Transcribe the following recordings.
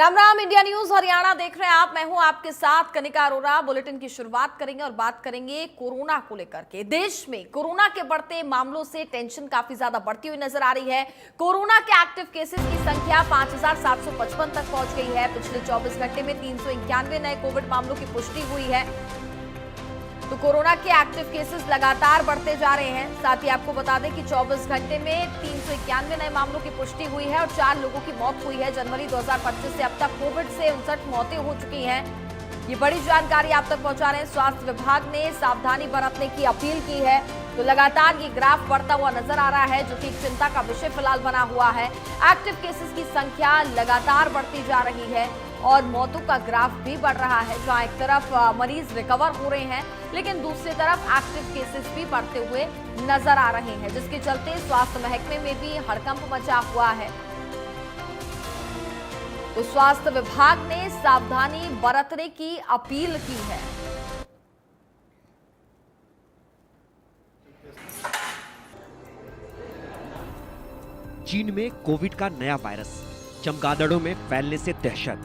Ram Ram, India news Haryana देख रहे हैं आप। मैं हूं आपके साथ कनिका अरोरा। बुलेटिन की शुरुआत करेंगे और बात करेंगे कोरोना को लेकर के। देश में कोरोना के बढ़ते मामलों से टेंशन काफी ज्यादा बढ़ती हुई नजर आ रही है। कोरोना के एक्टिव केसेस की संख्या 5755 तक पहुंच गई है। पिछले 24 घंटे में 391 नए कोविड मामलों की पुष्टि हुई है। तो कोरोना के एक्टिव केसेस लगातार बढ़ते जा रहे हैं। साथ ही आपको बता दें कि 24 घंटे में 391 नए मामलों की पुष्टि हुई है और 4 लोगों की मौत हुई है। जनवरी 2025 से अब तक कोविड से 59 मौतें हो चुकी हैं। ये बड़ी जानकारी आप तक पहुंचा रहे हैं। स्वास्थ्य विभाग ने सावधानी बरतने की अपील की है। तो लगातार ये ग्राफ बढ़ता हुआ नजर आ रहा है, जो कि एक चिंता का विषय फिलहाल बना हुआ है। एक्टिव केसेस की संख्या लगातार बढ़ती जा रही है और मौतों का ग्राफ भी बढ़ रहा है। जहां एक तरफ मरीज रिकवर हो रहे हैं, लेकिन दूसरी तरफ एक्टिव केसेस भी बढ़ते हुए नजर आ रहे हैं, जिसके चलते स्वास्थ्य महकमे में भी हड़कंप मचा हुआ है। तो स्वास्थ्य विभाग ने सावधानी बरतने की अपील की है। चीन में कोविड का नया वायरस, चमगादड़ों में फैलने से दहशत,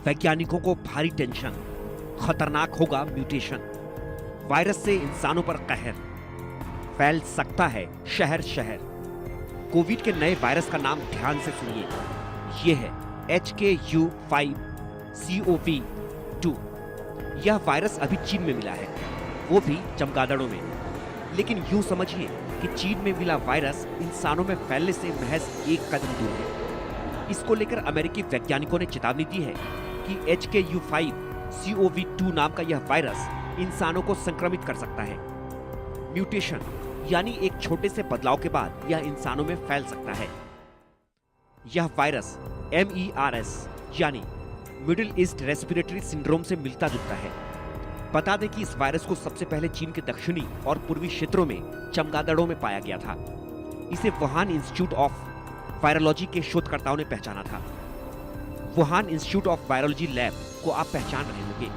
वैज्ञानिकों को भारी टेंशन, खतरनाक होगा म्यूटेशन, वायरस से इंसानों पर कहर, फैल सकता है शहर शहर। कोविड के नए वायरस का नाम ध्यान से सुनिए, ये है HKU5COV2। यह वायरस अभी चीन में मिला है, वो भी चमगादड़ों में। लेकिन यूं समझिए कि चीन में मिला वायरस इंसानों में फैलने से महज एक कदम दूर है। इसको लेकर अमेरिकी वैज्ञानिकों ने चेतावनी दी है कि HKU5COV2 नाम का यह वायरस इंसानों को संक्रमित कर सकता है। म्यूटेशन यानी एक छोटे से बदलाव के बाद यह इंसानों में फैल सकता है। यह वायरस MERS यानी मिडिल ईस्ट रेस्पिरेटरी सिंड्रोम से मिलता जुलता है। बता दें कि इस वायरस को सबसे पहले चीन के दक्षिणी और पूर्वी क्षेत्रों में चमगादड़ों में पाया गया था। इसे वुहान इंस्टीट्यूट ऑफ वायरोलॉजी के शोधकर्ताओं ने पहचाना था। Wuhan institute of virology lab को आप पहचान रहे होंगे।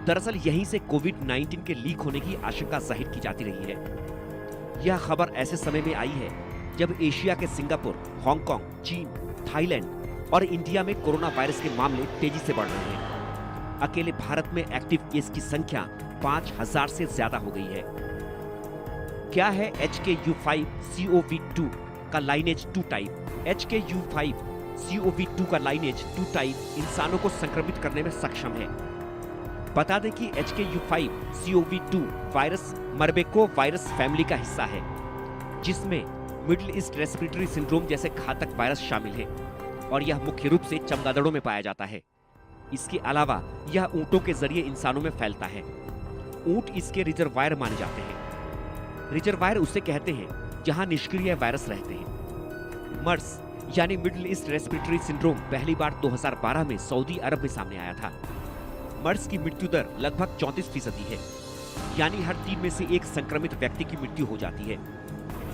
दरअसल यहीं से कोविड-19 के लीक होने की आशंका जाहिर की जाती रही है। यह खबर ऐसे समय में आई है जब एशिया के सिंगापुर, हांगकांग, चीन, थाईलैंड और इंडिया में कोरोना वायरस के मामले तेजी से बढ़ रहे हैं। अकेले भारत में एक्टिव केस की संख्या 5000 से ज्यादा हो गई है। क्या है HKU5COV2 का लाइनेज 2 टाइप? HKU5COV2 का लाइनेज 2 टाइप इंसानों को संक्रमित करने में सक्षम है। बता दें कि HKU5COV2 वायरस मर्बेको वायरस फैमिली का हिस्सा है, जिसमें मिडिल ईस्ट रेस्पिरेटरी सिंड्रोम जैसे घातक वायरस शामिल है और यह मुख्य रूप से चमगादड़ों में पाया जाता है। इसके अलावा यह ऊंटों के जरिए इंसानों में फैलता है। ऊंट इसके रिजर्वायर माने जाते हैं। रिजर्वायर उसे कहते हैं जहां निष्क्रिय वायरस रहते हैं। मर्स यानी मिडिल ईस्ट रेस्पिरेटरी सिंड्रोम पहली बार 2012 में सऊदी अरब में सामने आया था। मर्स की मृत्यु दर लगभग 34% है, यानी हर 3 में से एक संक्रमित व्यक्ति की मृत्यु हो जाती है।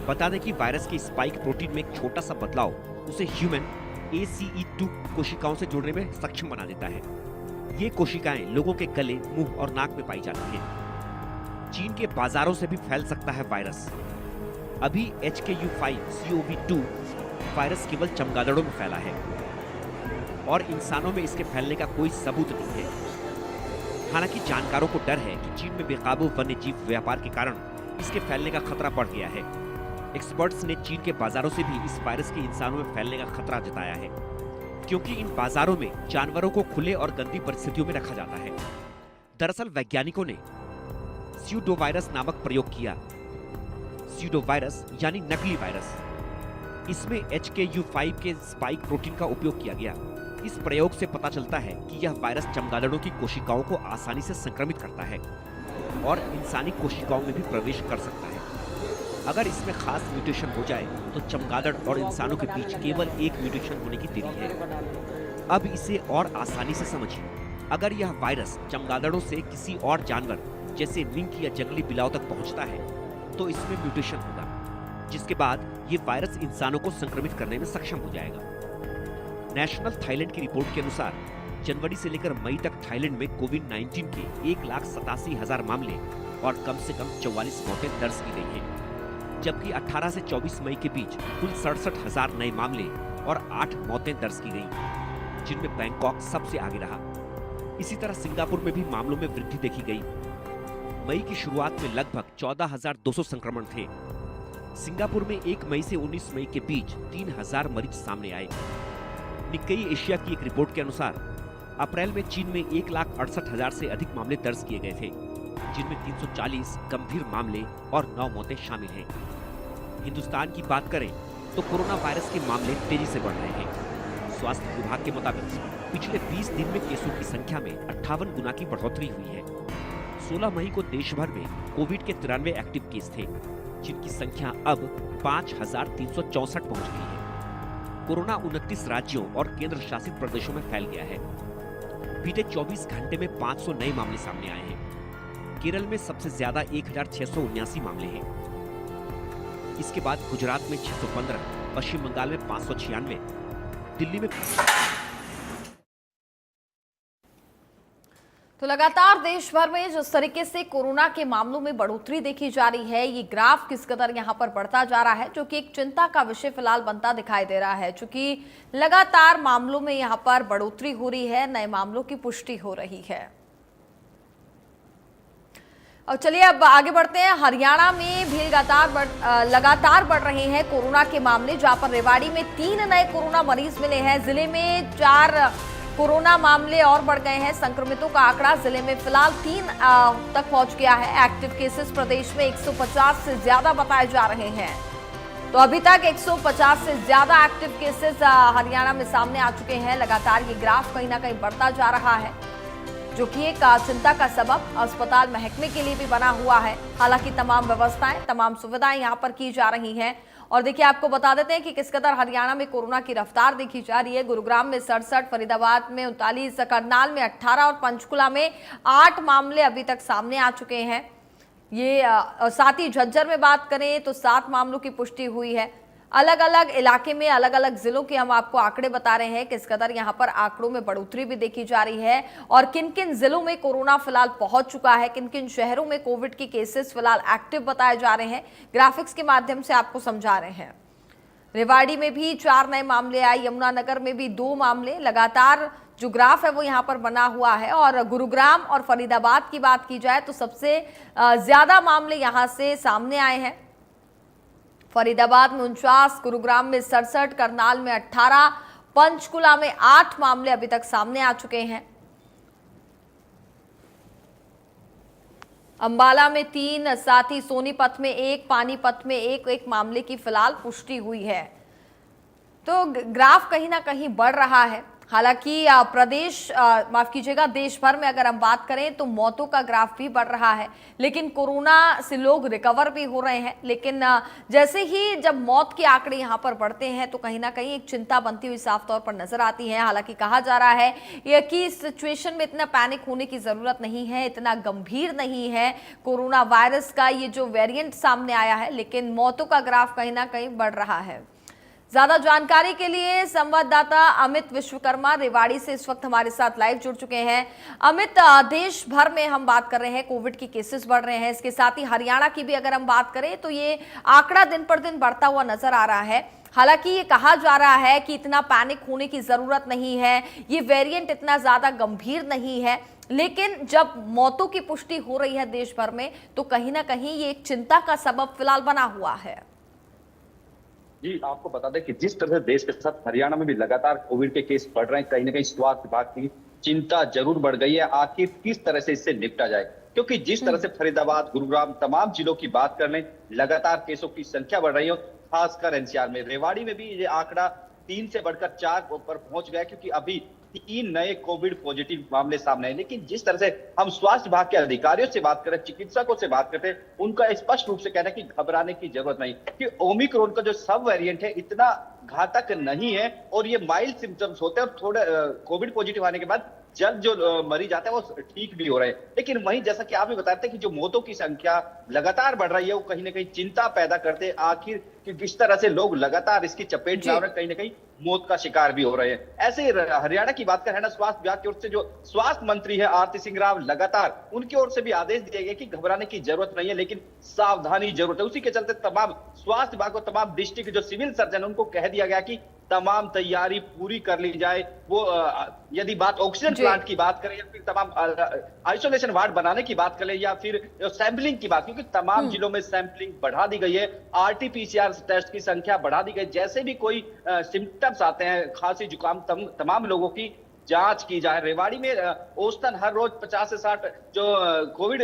बता दें कि वायरस के स्पाइक प्रोटीन में एक छोटा सा बदलाव उसे ह्यूमन ACE2 कोशिकाओं से जुड़ने में सक्षम बना देता है। ये कोशिकाएं लोगों के गले, मुंह और नाक में पाई जाती हैं। चीन के बाजारों से भी फैल सकता है वायरस। अभी HKU5COV2 वायरस केवल चमगादड़ों में फैला है और इंसानों में इसके फैलने का कोई सबूत नहीं है। हालांकि जानकारों को डर है कि चीन में बेकाबू वन्यजीव व्यापार के कारण इसके फैलने का खतरा बढ़ गया है। एक्सपर्ट्स ने चीन के बाजारों से भी इस वायरस के इंसानों में फैलने का खतरा जताया है, क्योंकि इन बाजारों में जानवरों को खुले और गंदी परिस्थितियों में रखा जाता है। दरअसल वैज्ञानिकों ने स्यूडोवायरस नामक प्रयोग किया। स्यूडोवायरस यानी नकली वायरस। इसमें HKU5 के स्पाइक प्रोटीन का उपयोग किया गया। इस प्रयोग से पता चलता है कि यह वायरस चमगादड़ों की कोशिकाओं को आसानी से संक्रमित करता है और इंसानी कोशिकाओं में भी प्रवेश कर सकता है। अगर इसमें खास म्यूटेशन हो जाए तो चमगादड़ और इंसानों के बीच केवल एक म्यूटेशन होने की देरी है। अब इसे और आसानी से समझिए। अगर यह वायरस चमगादड़ों से किसी और जानवर जैसे मिंक या जंगली बिलाव तक पहुंचता है तो इसमें म्यूटेशन होगा, जिसके बाद ये वायरस इंसानों को संक्रमित करने में सक्षम हो जाएगा। नेशनल थाईलैंड की रिपोर्ट के अनुसार जनवरी से लेकर मई तक थाईलैंड में कोविड-19 के 1,87,000 मामले और कम से कम 44 मौतें दर्ज की गई हैं, जबकि 18 से 24 मई के बीच कुल 67,000 नए मामले और 8 मौतें दर्ज की गईं। जिनमें बैंकॉक सबसे आगे रहा। इसी तरह सिंगापुर में भी मामलों में वृद्धि देखी गई। मई की शुरुआत में लगभग 14,200 संक्रमण थे। सिंगापुर में 1 मई से 19 मई के बीच 3,000 मरीज सामने आए। निक्केई एशिया की एक रिपोर्ट के अनुसार अप्रैल में चीन में 1,68,000 से अधिक मामले दर्ज किए गए थे, जिनमें 340 गंभीर मामले और 9 मौतें शामिल हैं। हिंदुस्तान की बात करें तो कोरोना वायरस के मामले तेजी से बढ़ रहे हैं। स्वास्थ्य विभाग के मुताबिक पिछले 20 दिन में केसों की संख्या में 58 गुना की बढ़ोतरी हुई है। 16 मई को देश भर में कोविड के 93 एक्टिव केस थे, जिनकी संख्या अब 5,364 पहुंच गई है। कोरोना 29 राज्यों और केंद्र शासित प्रदेशों में फैल गया है। बीते 24 घंटे में 500 नए मामले सामने आए हैं। केरल में सबसे ज्यादा 1,679 मामले हैं। इसके बाद गुजरात में 615, पश्चिम बंगाल में 596, दिल्ली में। तो लगातार देश भर में जिस तरीके से कोरोना के मामलों में बढ़ोतरी देखी जा रही है, ये ग्राफ किस कदर यहां पर बढ़ता जा रहा है, जो कि एक चिंता का विषय फिलहाल बनता दिखाई दे रहा है। चूंकि लगातार मामलों में यहां पर बढ़ोतरी हो रही है, नए मामलों की पुष्टि हो रही है। और चलिए अब आगे बढ़ते हैं। हरियाणा में भी लगातार बढ़ रहे हैं कोरोना के मामले, जहां पर रेवाड़ी में 3 नए कोरोना मरीज मिले हैं। जिले में 4 कोरोना मामले और बढ़ गए हैं। संक्रमितों का आंकड़ा जिले में फिलहाल 3 तक पहुंच गया है। एक्टिव केसेस प्रदेश में 150 से ज्यादा बताए जा रहे हैं। तो अभी तक 150 से ज्यादा एक्टिव केसेस हरियाणा में सामने आ चुके हैं। लगातार ये ग्राफ कहीं ना कहीं बढ़ता जा रहा है, जो कि एक चिंता का सबब अस्पताल महकमे के लिए भी बना हुआ है। हालांकि तमाम व्यवस्थाएं, तमाम सुविधाएं यहां पर की जा रही हैं। और देखिए, आपको बता देते हैं कि किस कदर हरियाणा में कोरोना की रफ्तार देखी जा रही है। गुरुग्राम में 67, फरीदाबाद में 39, करनाल में 18 और पंचकुला में 8 मामले अभी तक सामने आ चुके हैं। ये साथ ही झज्जर में बात करें तो 7 मामलों की पुष्टि हुई है। अलग अलग इलाके में अलग अलग जिलों के हम आपको आंकड़े बता रहे हैं, किस कदर यहां पर आंकड़ों में बढ़ोतरी भी देखी जा रही है और किन किन जिलों में कोरोना फिलहाल पहुंच चुका है, किन किन शहरों में कोविड के केसेस फिलहाल एक्टिव बताए जा रहे हैं। ग्राफिक्स के माध्यम से आपको समझा रहे हैं। रेवाड़ी में भी 4 नए मामले आए, यमुनानगर में भी 2 मामले। लगातार जो ग्राफ है वो यहाँ पर बना हुआ है। और गुरुग्राम और फरीदाबाद की बात की जाए तो सबसे ज्यादा मामले यहाँ से सामने आए हैं। फरीदाबाद में 49, गुरुग्राम में 67, करनाल में 18, पंचकुला में 8 मामले अभी तक सामने आ चुके हैं। अंबाला में 3, साथ ही सोनीपत में 1, पानीपत में 1 मामले की फिलहाल पुष्टि हुई है। तो ग्राफ कहीं ना कहीं बढ़ रहा है। हालांकि प्रदेश माफ कीजिएगा, देश भर में अगर हम बात करें तो मौतों का ग्राफ भी बढ़ रहा है, लेकिन कोरोना से लोग रिकवर भी हो रहे हैं। लेकिन जैसे ही जब मौत के आंकड़े यहां पर बढ़ते हैं तो कहीं ना कहीं एक चिंता बनती हुई साफ तौर पर नजर आती है। हालांकि कहा जा रहा है कि इस सिचुएशन में इतना पैनिक होने की जरूरत नहीं है, इतना गंभीर नहीं है कोरोना वायरस का ये जो वेरिएंट सामने आया है, लेकिन मौतों का ग्राफ कहीं ना कहीं बढ़ रहा है। ज्यादा जानकारी के लिए संवाददाता अमित विश्वकर्मा रेवाड़ी से इस वक्त हमारे साथ लाइव जुड़ चुके हैं। अमित, देश भर में हम बात कर रहे हैं, कोविड की केसेस बढ़ रहे हैं, इसके साथ ही हरियाणा की भी अगर हम बात करें तो ये आंकड़ा दिन पर दिन बढ़ता हुआ नजर आ रहा है। हालांकि ये कहा जा रहा है कि इतना पैनिक होने की जरूरत नहीं है, ये वेरिएंट इतना ज्यादा गंभीर नहीं है, लेकिन जब मौतों की पुष्टि हो रही है देश भर में तो कहीं ना कहीं ये एक चिंता का सबब फिलहाल बना हुआ है। जी, आपको बता दें कि जिस तरह से देश के साथ हरियाणा में भी लगातार कोविड के केस बढ़ रहे हैं, कहीं ना कहीं स्वास्थ्य विभाग की चिंता जरूर बढ़ गई है। आखिर किस तरह से इससे निपटा जाए, क्योंकि जिस तरह से फरीदाबाद, गुरुग्राम, तमाम जिलों की बात कर लें, लगातार केसों की संख्या बढ़ रही है। खासकर एनसीआर में, रेवाड़ी में भी ये आंकड़ा 3 से बढ़कर 4 पर पहुंच गया, क्योंकि अभी 3 नए कोविड पॉजिटिव मामले सामने आए। लेकिन जिस तरह से हम स्वास्थ्य विभाग के अधिकारियों से बात करें, चिकित्सकों से बात करते हैं, उनका स्पष्ट रूप से कहना है कि घबराने की जरूरत नहीं, कि ओमिक्रॉन का जो सब वेरिएंट है इतना घातक नहीं है और ये माइल्ड सिम्टम्स होते हैं और थोड़े कोविड पॉजिटिव आने के बाद जल्द जो मरीज आते हैं वो ठीक भी हो रहे हैं। लेकिन वहीं जैसा कि आप भी बताते हैं कि जो मौतों की संख्या लगातार बढ़ रही है, वो कहीं ना कहीं चिंता पैदा करते हैं। आखिर कि किस तरह से लोग लगातार इसकी चपेट में आ रहे हैं, कहीं ना कहीं मौत का शिकार भी हो रहे हैं। ऐसे ही हरियाणा की बात करें ना, स्वास्थ्य विभाग की ओर से जो स्वास्थ्य मंत्री है आरती सिंह राव, लगातार उनकी ओर से भी आदेश दिए गए कि घबराने की जरूरत नहीं है, लेकिन सावधानी जरूरत है। उसी के चलते तमाम स्वास्थ्य विभाग को, तमाम डिस्ट्रिक्ट जो सिविल सर्जन उनको कह दिया गया कि तमाम तैयारी पूरी कर ली जाए। वो यदि बात ऑक्सीजन प्लांट की बात करें या फिर तमाम आइसोलेशन वार्ड बनाने की बात करें या फिर सैंपलिंग की बात, क्योंकि तमाम जिलों में सैंपलिंग बढ़ा दी गई है, आरटीपीसीआर टेस्ट की संख्या बढ़ा दी गई। जैसे भी कोई सिम्टम्स आते हैं, खांसी जुकाम, तमाम लोगों की जांच की जाए। रेवाड़ी में औसतन हर रोज 50 से 60 जो कोविड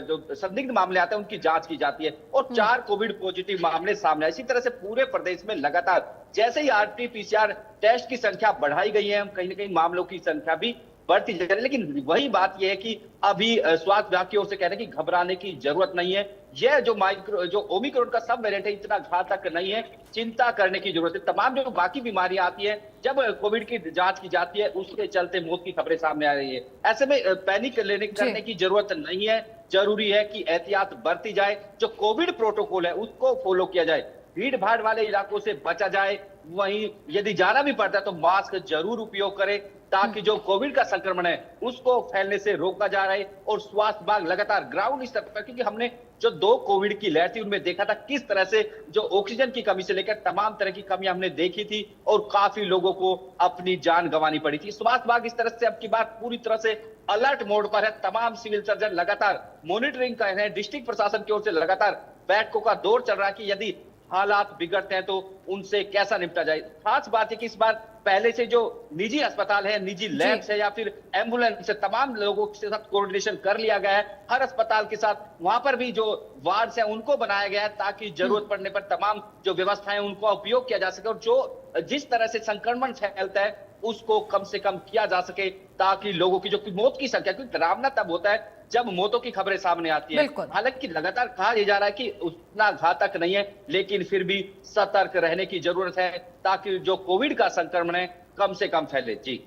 जो संदिग्ध मामले आते हैं उनकी जांच की जाती है और 4 कोविड पॉजिटिव मामले सामने आए। इसी तरह से पूरे प्रदेश में लगातार जैसे ही आरटीपीसीआर टेस्ट की संख्या बढ़ाई गई है, कहीं ना कहीं मामलों की संख्या भी बढ़ती जा रही है। लेकिन वही बात यह है कि अभी स्वास्थ्य विभाग की ओर से कह रहे हैं कि घबराने की जरूरत नहीं है। यह जो ओमिक्रॉन का सब वेरिएंट है इतना घातक नहीं है, चिंता करने की जरूरत है। तमाम जो बाकी बीमारियां आती है, जब कोविड की जांच की जाती है उसके चलते मौत की खबरें सामने आ रही है। ऐसे में पैनिक करने की जरूरत नहीं है। जरूरी है कि एहतियात बरती जाए, जो कोविड प्रोटोकॉल है उसको फॉलो किया जाए, भीड़ भाड़ वाले इलाकों से बचा जाए। वहीं यदि जाना भी पड़ता है तो मास्क जरूर उपयोग करें, ताकि जो कोविड का संक्रमण है उसको फैलने से रोका जा रहा है। और स्वास्थ्य विभाग लगातार ग्राउंड स्तर पर, क्योंकि हमने जो 2 कोविड की लहर थी उनमें देखा था किस तरह से जो ऑक्सीजन की कमी से लेकर तमाम तरह की कमियां हमने देखी थी और काफी लोगों को अपनी जान गंवानी पड़ी थी। स्वास्थ्य विभाग इस तरह से अब की बार पूरी तरह से अलर्ट मोड पर है। तमाम सिविल सर्जन लगातार मॉनिटरिंग कर रहे हैं। डिस्ट्रिक्ट प्रशासन की ओर से लगातार बैठकों का दौर चल रहा है कि यदि हालात बिगड़ते हैं तो उनसे कैसा निपटा जाए। खास बात है कि इस बार पहले से जो निजी अस्पताल है, निजी लैब्स है या फिर एम्बुलेंस है, तमाम लोगों के साथ कोऑर्डिनेशन कर लिया गया है। हर अस्पताल के साथ वहां पर भी जो वार्ड्स हैं उनको बनाया गया है, ताकि जरूरत पड़ने पर तमाम जो व्यवस्थाएं उनको उपयोग किया जा सके और जो जिस तरह से संक्रमण फैलता है उसको कम से कम किया जा सके, ताकि लोगों की जो मौत की संख्या, क्योंकि डरावना तब होता है जब मौतों की खबरें सामने आती है। हालांकि लगातार कहा जा रहा है कि उतना घातक नहीं है, लेकिन फिर भी सतर्क रहने की जरूरत है, ताकि जो कोविड का संक्रमण है कम से कम फैले। जी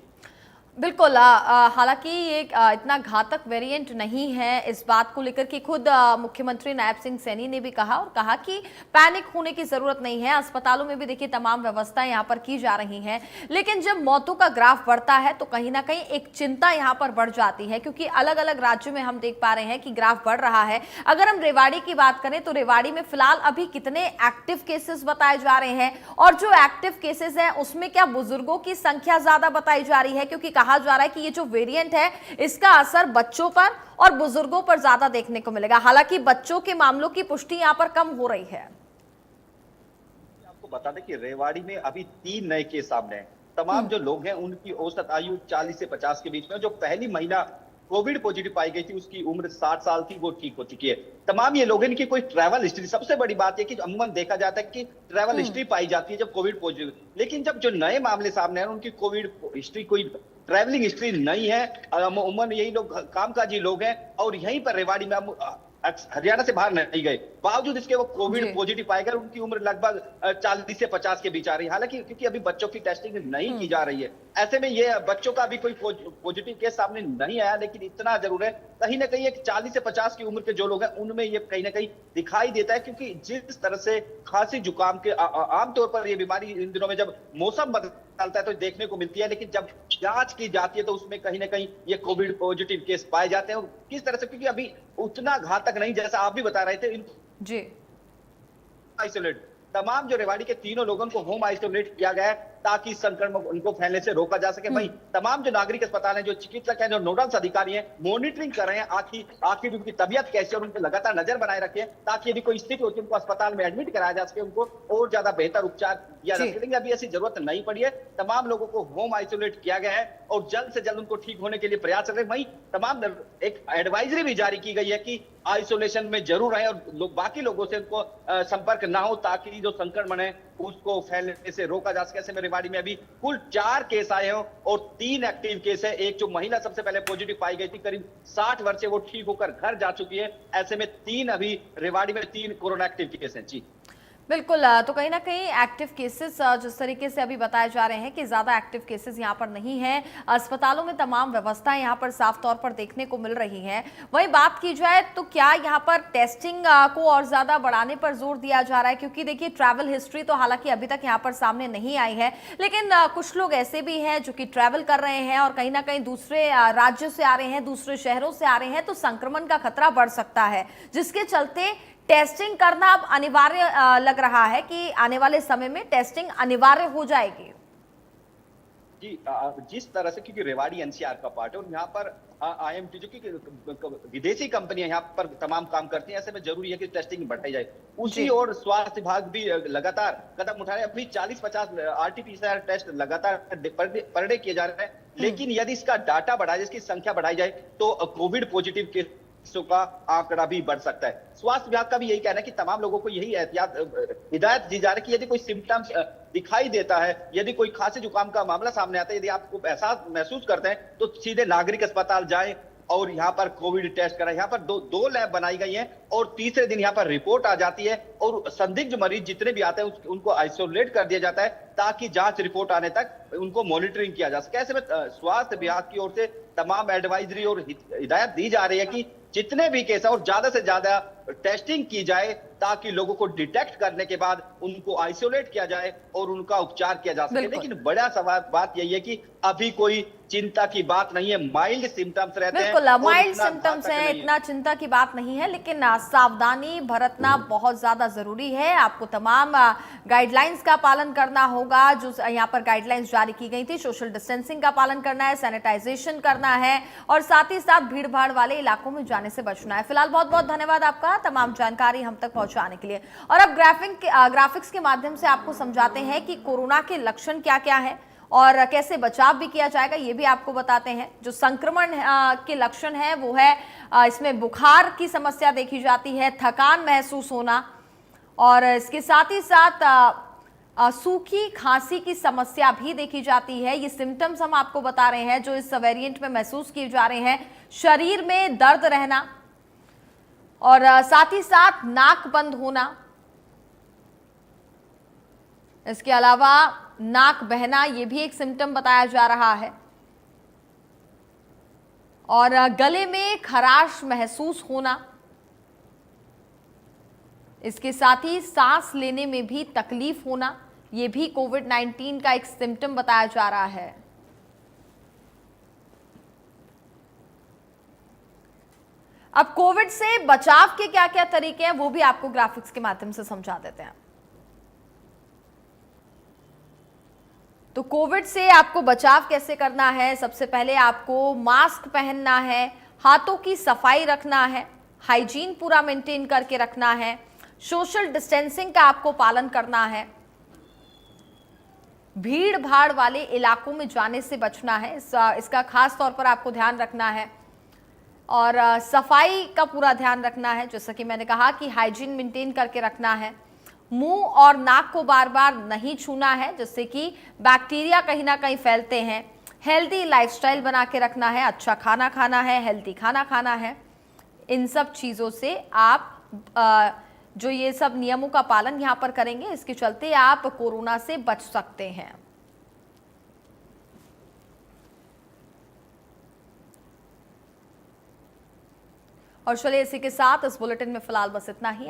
बिल्कुल। हालांकि ये इतना घातक वेरिएंट नहीं है, इस बात को लेकर कि खुद मुख्यमंत्री नायब सिंह सैनी ने भी कहा और कहा कि पैनिक होने की जरूरत नहीं है। अस्पतालों में भी देखिए तमाम व्यवस्थाएं यहां पर की जा रही हैं, लेकिन जब मौतों का ग्राफ बढ़ता है तो कहीं ना कहीं एक चिंता यहां पर बढ़ जाती है, क्योंकि अलग अलग राज्यों में हम देख पा रहे हैं कि ग्राफ बढ़ रहा है। अगर हम रेवाड़ी की बात करें तो रेवाड़ी में फिलहाल अभी कितने एक्टिव केसेस बताए जा रहे हैं, और जो एक्टिव केसेस हैं उसमें क्या बुजुर्गों की संख्या ज्यादा बताई जा रही है, क्योंकि कहा जा रहा है कि ये जो वेरिएंट है इसका असर बच्चों पर और बुजुर्गों पर ज्यादा देखने को मिलेगा। हालांकि बच्चों के मामलों की पुष्टि यहां पर कम हो रही है। आपको बता दें कि रेवाड़ी में अभी 3 नए केस सामने हैं। तमाम जो लोग हैं उनकी औसत आयु 40 से 50 के बीच में। जो पहली महिला कोविड पॉजिटिव पाई गई थी उसकी उम्र 60 साल थी, वो ठीक हो चुकी है। तमाम ये लोग, इनकी कोई ट्रैवल हिस्ट्री, सबसे बड़ी बात है कि अमूमन देखा जाता है कि ट्रैवल हिस्ट्री पाई जाती है जब कोविड पॉजिटिव, लेकिन जब जो नए मामले सामने आए उनकी कोविड हिस्ट्री, कोई ट्रैवलिंग हिस्ट्री नहीं है। अमूमन यही लोग कामकाजी लोग हैं और यहीं पर रेवाड़ी में हरियाणा से बाहर नहीं गए, बावजूद इसके वो कोविड पॉजिटिव पाए गए। उनकी उम्र लगभग 40 से 50 के बीच आ रही है। हालांकि क्योंकि अभी बच्चों की टेस्टिंग नहीं की जा रही है, ऐसे में ये बच्चों का भी कोई पॉजिटिव केस सामने नहीं आया। लेकिन इतना जरूर है, कहीं ना कहीं एक 40 से 50 की उम्र के जो लोग हैं उनमें ये कहीं ना कहीं दिखाई देता है, क्योंकि जिस तरह से खांसी जुकाम के आमतौर पर ये बीमारी इन दिनों में जब मौसम बदलता है तो देखने को मिलती है, लेकिन जब जांच की जाती है तो उसमें कहीं ना कहीं ये कोविड पॉजिटिव केस पाए जाते हैं। और किस तरह से, क्योंकि अभी उतना घातक नहीं, जैसा आप भी बता रहे थे। जी आइसोलेट तमाम जो रेवाड़ी के 3 लोगों को होम आइसोलेट किया गया है, ताकि संक्रमण उनको फैलने से रोका जा सके। वहीं तमाम जो नागरिक अस्पताल हैं, जो चिकित्सक हैं, जो नोडल अधिकारी हैं, मॉनिटरिंग कर रहे हैं आखिर उनकी तबियत कैसी है और उन पर लगातार नजर बनाए रखे हैं, ताकि यदि कोई स्थिति होती है उनको अस्पताल में एडमिट कराया जा सके, उनको और ज्यादा बेहतर उपचार दिया जा सके। लेकिन अभी ऐसी जरूरत नहीं पड़ी है। तमाम लोगों को होम आइसोलेट किया गया है और जल्द से जल्द उनको ठीक होने के लिए प्रयास कर रहे हैं। वहीं तमाम एक एडवाइजरी भी जारी की गई है कि आइसोलेशन में जरूर रहे और बाकी लोगों से उनको संपर्क ना हो, ताकि जो संक्रमण है उसको फैलने से रोका जा सके। ऐसे में रेवाड़ी में अभी कुल 4 केस आए हैं और 3 एक्टिव केस है। एक जो महिला सबसे पहले पॉजिटिव पाई गई थी, करीब 60 वर्ष से, वो ठीक होकर घर जा चुकी है। ऐसे में 3 अभी रेवाड़ी में 3 कोरोना एक्टिव केस हैं। जी बिल्कुल। तो कहीं ना कहीं एक्टिव केसेस जिस तरीके से अभी बताए जा रहे हैं कि ज़्यादा एक्टिव केसेस यहाँ पर नहीं है, अस्पतालों में तमाम व्यवस्थाएं यहाँ पर साफ तौर पर देखने को मिल रही हैं। वही बात की जाए तो क्या यहाँ पर टेस्टिंग को और ज़्यादा बढ़ाने पर जोर दिया जा रहा है, क्योंकि देखिए ट्रैवल हिस्ट्री तो हालांकि अभी तक यहाँ पर सामने नहीं आई है, लेकिन कुछ लोग ऐसे भी हैं जो कि ट्रैवल कर रहे हैं और कहीं ना कहीं दूसरे राज्यों से आ रहे हैं, दूसरे शहरों से आ रहे हैं, तो संक्रमण का खतरा बढ़ सकता है, जिसके चलते टेस्टिंग करना अब अनिवार्य लग रहा है कि आने वाले समय में टेस्टिंग अनिवार्य हो जाएगी। जी जिस तरह से, क्योंकि रेवाड़ी एनसीआर का पार्ट है और यहाँ पर आईएमटी जो कि विदेशी कंपनियां यहाँ पर तमाम काम करती हैं, ऐसे में जरूरी है कि टेस्टिंग बढ़ाई जाए। उसी जी और स्वास्थ्य विभाग भी लगातार कदम उठा रहे हैं। अभी 40-50 आरटीपीसीआर टेस्ट लगातार पर डे किए जा रहे हैं, लेकिन यदि इसका डाटा बढ़ाया जाए, इसकी संख्या बढ़ाई जाए, तो कोविड पॉजिटिव केसों का आंकड़ा भी बढ़ सकता है। स्वास्थ्य विभाग का भी यही कहना है कि तमाम लोगों को यही एहतियात हिदायत दी जा रही है कि यदि कोई सिम्टम्स दिखाई देता है, यदि कोई खांसी जुकाम का मामला सामने आता है, यदि आपको एहसास महसूस करते हैं, तो सीधे नागरिक अस्पताल जाएं और यहाँ पर कोविड टेस्ट कराएं। यहाँ पर दो लैब बनाई गई हैं और तीसरे दिन यहाँ पर रिपोर्ट आ जाती है और संदिग्ध मरीज जितने भी आते हैं उनको आइसोलेट कर दिया जाता है, ताकि जांच रिपोर्ट आने तक उनको मॉनिटरिंग किया जा सके। ऐसे में स्वास्थ्य विभाग की ओर से तमाम एडवाइजरी और हिदायत दी जा रही है कि जितने भी केस है और ज्यादा से ज्यादा टेस्टिंग की जाए, ताकि लोगों को डिटेक्ट करने के बाद उनको आइसोलेट किया जाए और उनका उपचार किया जा सके। लेकिन बड़ा सवाल बात यही है कि अभी कोई चिंता की बात नहीं है, माइल्ड सिम्टम्स रहते हैं। बिल्कुल माइल्ड सिम्टम्स हैं, इतना चिंता की बात नहीं है, लेकिन सावधानी बरतना बहुत ज्यादा जरूरी है। आपको तमाम गाइडलाइंस का पालन करना होगा। जो यहाँ पर गाइडलाइंस जारी की गई थी, सोशल डिस्टेंसिंग का पालन करना है, सैनिटाइजेशन करना है और साथ ही साथ भीड़ भाड़ वाले इलाकों में जाने से बचना है। फिलहाल बहुत बहुत धन्यवाद आपका तमाम जानकारी हम तक पहुंचाने के लिए। और अब ग्राफिक्स के माध्यम से आपको समझाते हैं कि कोरोना के लक्षण क्या क्या है और कैसे बचाव भी किया जाएगा, ये भी आपको बताते हैं। जो संक्रमण के लक्षण है वो है इसमें बुखार की समस्या देखी जाती है, थकान महसूस होना और इसके साथ ही साथ सूखी खांसी की समस्या भी देखी जाती है। ये सिम्टम्स हम आपको बता रहे हैं जो इस वेरिएंट में महसूस किए जा रहे हैं। शरीर में दर्द रहना और साथ ही साथ नाक बंद होना, इसके अलावा नाक बहना, यह भी एक सिम्टम बताया जा रहा है और गले में खराश महसूस होना, इसके साथ ही सांस लेने में भी तकलीफ होना, यह भी कोविड-19 का एक सिम्टम बताया जा रहा है। अब कोविड से बचाव के क्या क्या तरीके हैं वो भी आपको ग्राफिक्स के माध्यम से समझा देते हैं। तो कोविड से आपको बचाव कैसे करना है, सबसे पहले आपको मास्क पहनना है, हाथों की सफाई रखना है, हाइजीन पूरा मेंटेन करके रखना है, सोशल डिस्टेंसिंग का आपको पालन करना है, भीड़ भाड़ वाले इलाकों में जाने से बचना है, इसका खास तौर पर आपको ध्यान रखना है और सफाई का पूरा ध्यान रखना है। जैसा कि मैंने कहा कि हाइजीन मेंटेन करके रखना है, मुंह और नाक को बार बार नहीं छूना है जिससे कि बैक्टीरिया कहीं ना कहीं फैलते हैं, हेल्दी लाइफस्टाइल बना के रखना है, अच्छा खाना खाना है, हेल्दी खाना खाना है। इन सब चीज़ों से आप जो ये सब नियमों का पालन यहाँ पर करेंगे, इसके चलते आप कोरोना से बच सकते हैं। और चलिए इसी के साथ इस बुलेटिन में फिलहाल बस इतना ही।